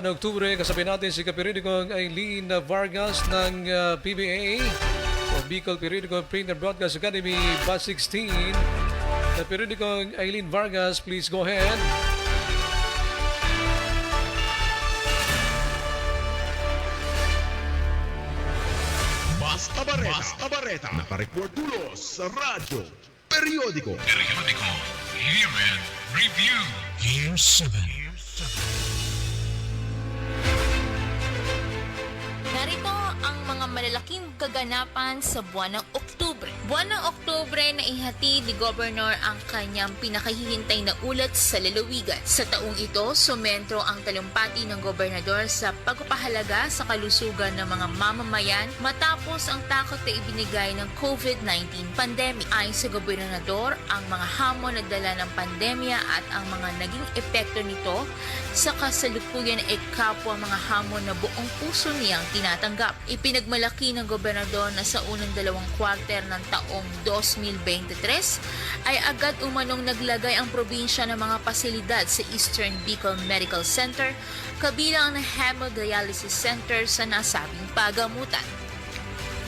Oktubre, kasabay natin si Kaperiodikong Eileen Vargas ng PBA o Bicol Periodical Print and Broadcast Academy Batch 16. Kaperiodikong Eileen Vargas, please go ahead. Basta Bareta. Nakareport tulos sa radyo, periodiko. Hear and Review. Year 7. Narito ang mga malalaking kaganapan sa buwan ng Oktubre. Buwan ng Oktubre na ihatid ni Gobernador ang kanyang pinakahihintay na ulat sa lalawigan. Sa taong ito, sumentro ang talumpati ng Gobernador sa pagpapahalaga sa kalusugan ng mga mamamayan matapos ang takot na ibinigay ng COVID-19 pandemic. Ayon sa Gobernador, ang mga hamon na dala ng pandemya at ang mga naging epekto nito sa kasalukuyan ay kapwa mga hamon na buong puso niyang tinatanggap. Ipinagmalaki ng Gobernador na sa unang dalawang kwarter ng taong 2023 ay agad umanong naglagay ang probinsya ng mga pasilidad sa Eastern Bicol Medical Center kabilang ang hemodialysis center sa nasabing pagamutan.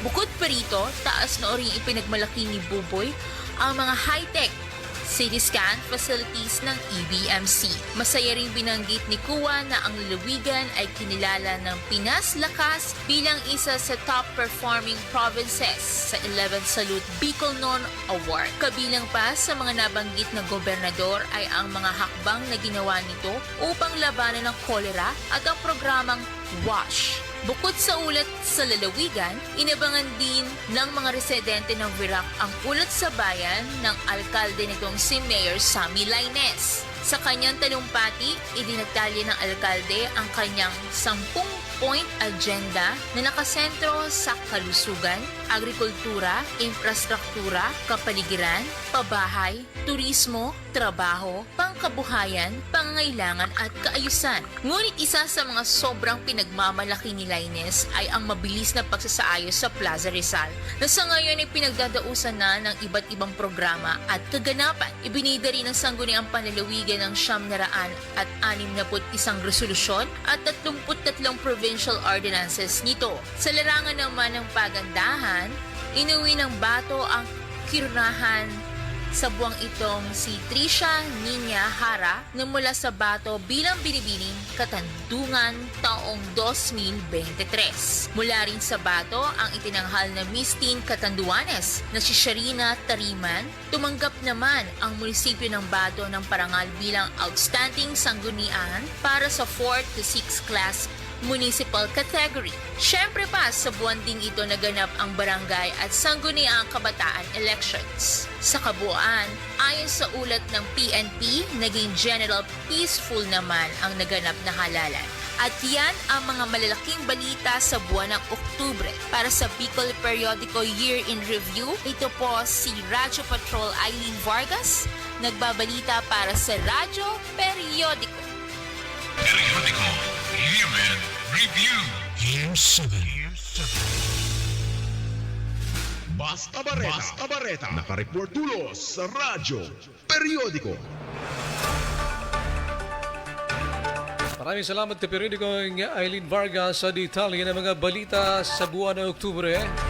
Bukod pa rito, taas na rin ipinagmalaki ni Buboy ang mga high-tech CT scan facilities ng EBMC. Masaya ring binanggit ni Kuwa na ang lalawigan ay kinilala ng Pinas Lakas bilang isa sa top performing provinces sa 11th Salute Bicol Non Award. Kabilang pa sa mga nabanggit ng gobernador ay ang mga hakbang na ginawa nito upang labanan ng kolera at ang programang WASH. Bukod sa ulat sa lalawigan, inabangan din ng mga residente ng Virac ang ulat sa bayan ng alkalde nitong si Mayor Sammy Lainez. Sa kanyang talumpati, idinagtalya ng alkalde ang kanyang 10-point agenda na nakasentro sa kalusugan, agrikultura, infrastruktura, kapaligiran, pabahay, turismo, trabaho, pangkabuhayan, pangangailangan at kaayusan. Ngunit isa sa mga sobrang pinagmamalaki ni Lainez ay ang mabilis na pagsasaayos sa Plaza Rizal na sa ngayon ay pinagdadausan na ng iba't ibang programa at kaganapan. Ibinida rin ng sangguniang panlalawigan ng 761 resolusyon at 33 provincial ordinances nito. Sa larangan naman ng pagandahan, inuwi ng bato ang kirunahan sa buwang itong si Trisha Niña Hara na mula sa Bato bilang binibining katandungan taong 2023. Mula rin sa Bato ang itinanghal na Miss Teen Katanduanes na si Sharina Tariman. Tumanggap naman ang munisipyo ng Bato ng parangal bilang Outstanding Sanggunian para sa 4th to 6th class municipal category. Siyempre pa sa buwan ding ito naganap ang barangay at sangguniang kabataan elections. Sa kabuuan, ayon sa ulat ng PNP, naging general peaceful naman ang naganap na halalan. At yan ang mga malalaking balita sa buwan ng Oktubre. Para sa Bicol Periodico Year in Review, ito po si Radyo Patrol Eileen Vargas, nagbabalita para sa Radyo Periodico. Periodico. Hear and Review. Year 7. Basta Bareta. Nakareport tulos sa radyo, periodiko. Maraming salamat Kaperiodikong Eileen Vargas sa detalye ng mga balita sa buwan ng Oktubre.